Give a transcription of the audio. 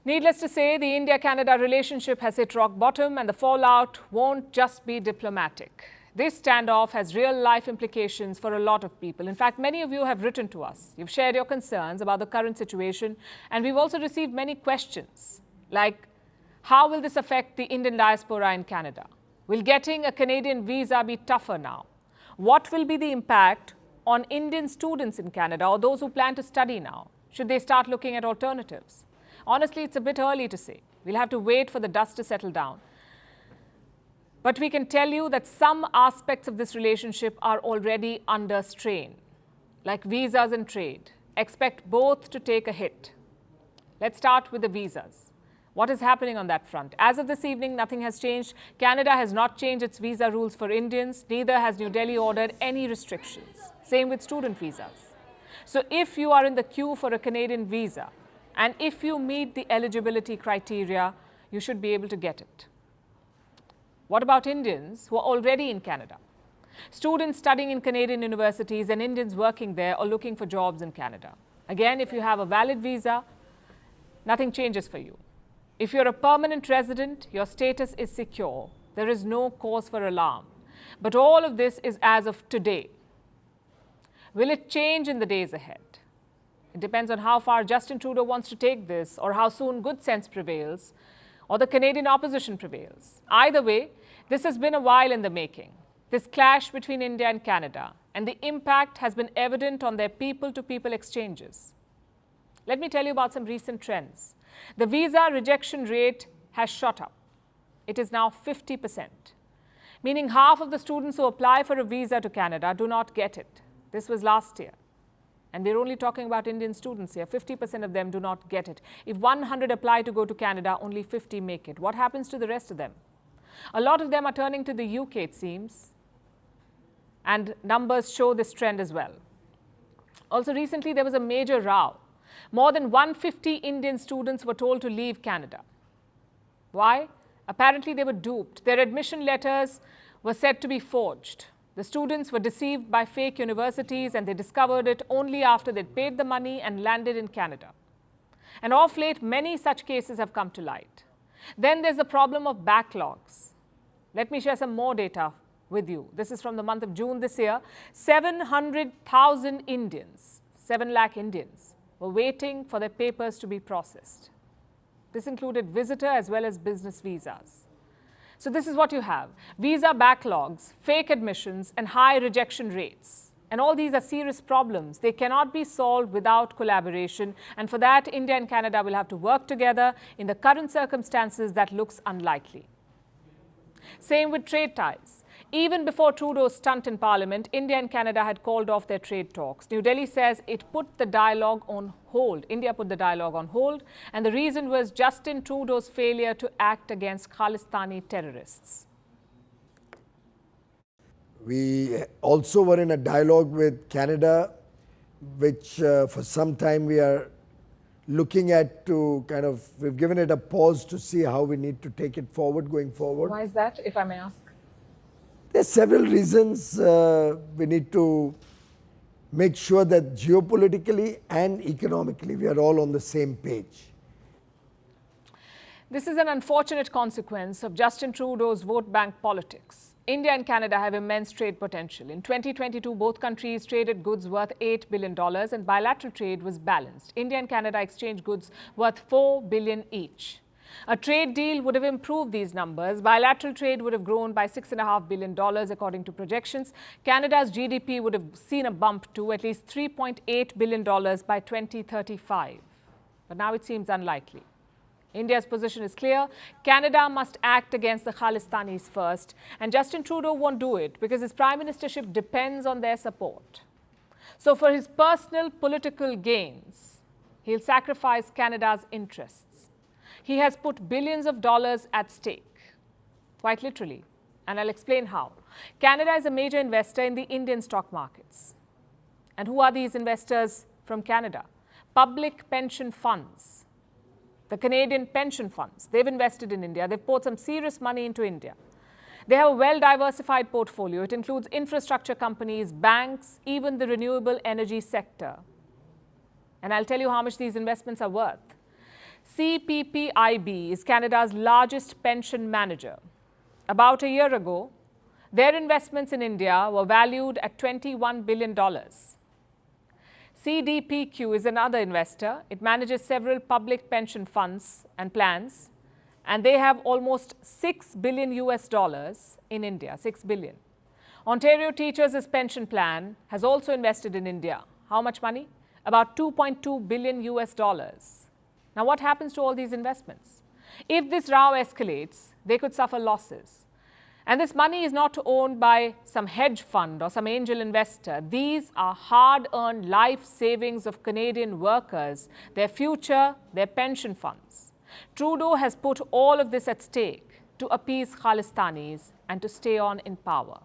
Needless to say, the India-Canada relationship has hit rock bottom and the fallout won't just be diplomatic. This standoff has real-life implications for a lot of people. In fact, many of you have written to us. You've shared your concerns about the current situation, and we've also received many questions, like, how will this affect the Indian diaspora in Canada? Will getting a Canadian visa be tougher now? What will be the impact on Indian students in Canada or those who plan to study now? Should they start looking at alternatives? Honestly, it's a bit early to say. We'll have to wait for the dust to settle down. But we can tell you that some aspects of this relationship are already under strain, like visas and trade. Expect both to take a hit. Let's start with the visas. What is happening on that front? As of this evening, nothing has changed. Canada has not changed its visa rules for Indians. Neither has New Delhi ordered any restrictions. Same with student visas. So if you are in the queue for a Canadian visa, and if you meet the eligibility criteria, you should be able to get it. What about Indians who are already in Canada? Students studying in Canadian universities and Indians working there or looking for jobs in Canada. Again, if you have a valid visa, nothing changes for you. If you're a permanent resident, your status is secure. There is no cause for alarm. But all of this is as of today. Will it change in the days ahead? It depends on how far Justin Trudeau wants to take this, or how soon good sense prevails, or the Canadian opposition prevails. Either way, this has been a while in the making. This clash between India and Canada, and the impact has been evident on their people-to-people exchanges. Let me tell you about some recent trends. The visa rejection rate has shot up. It is now 50%, meaning half of the students who apply for a visa to Canada do not get it. This was last year. And we're only talking about Indian students here. 50% of them do not get it. If 100 apply to go to Canada, only 50 make it. What happens to the rest of them? A lot of them are turning to the UK, it seems. And numbers show this trend as well. Also, recently there was a major row. More than 150 Indian students were told to leave Canada. Why? Apparently they were duped. Their admission letters were said to be forged. The students were deceived by fake universities, and they discovered it only after they'd paid the money and landed in Canada. And of late, many such cases have come to light. Then there's the problem of backlogs. Let me share some more data with you. This is from the month of June this year. 700,000 Indians, 7 lakh Indians, were waiting for their papers to be processed. This included visitor as well as business visas. So this is what you have: visa backlogs, fake admissions, and high rejection rates. And all these are serious problems. They cannot be solved without collaboration. And for that, India and Canada will have to work together. In the current circumstances, that looks unlikely. Same with trade ties. Even before Trudeau's stunt in Parliament, India and Canada had called off their trade talks. New Delhi says it put the dialogue on hold. India put the dialogue on hold. And the reason was Justin Trudeau's failure to act against Khalistani terrorists. We also were in a dialogue with Canada, which for some time we are looking at to we've given it a pause to see how we need to take it forward going forward. Why is that, if I may ask? There's several reasons. We need to make sure that geopolitically and economically we are all on the same page. This is an unfortunate consequence of Justin Trudeau's vote bank politics. India and Canada have immense trade potential. In 2022, both countries traded goods worth $8 billion and bilateral trade was balanced. India and Canada exchanged goods worth $4 billion each. A trade deal would have improved these numbers. Bilateral trade would have grown by $6.5 billion, according to projections. Canada's GDP would have seen a bump to at least $3.8 billion by 2035. But now it seems unlikely. India's position is clear. Canada must act against the Khalistanis first. And Justin Trudeau won't do it because his prime ministership depends on their support. So for his personal political gains, he'll sacrifice Canada's interests. He has put billions of dollars at stake, quite literally, and I'll explain how. Canada is a major investor in the Indian stock markets. And who are these investors from Canada? Public pension funds, the Canadian pension funds. They've invested in India. They've poured some serious money into India. They have a well-diversified portfolio. It includes infrastructure companies, banks, even the renewable energy sector. And I'll tell you how much these investments are worth. CPPIB is Canada's largest pension manager. About a year ago, their investments in India were valued at $21 billion. CDPQ is another investor. It manages several public pension funds and plans, and they have almost $6 billion in India, 6 billion. Ontario Teachers' pension plan has also invested in India. How much money? About $2.2 billion. Now, what happens to all these investments? If this row escalates, they could suffer losses. And this money is not owned by some hedge fund or some angel investor. These are hard-earned life savings of Canadian workers, their future, their pension funds. Trudeau has put all of this at stake to appease Khalistanis and to stay on in power.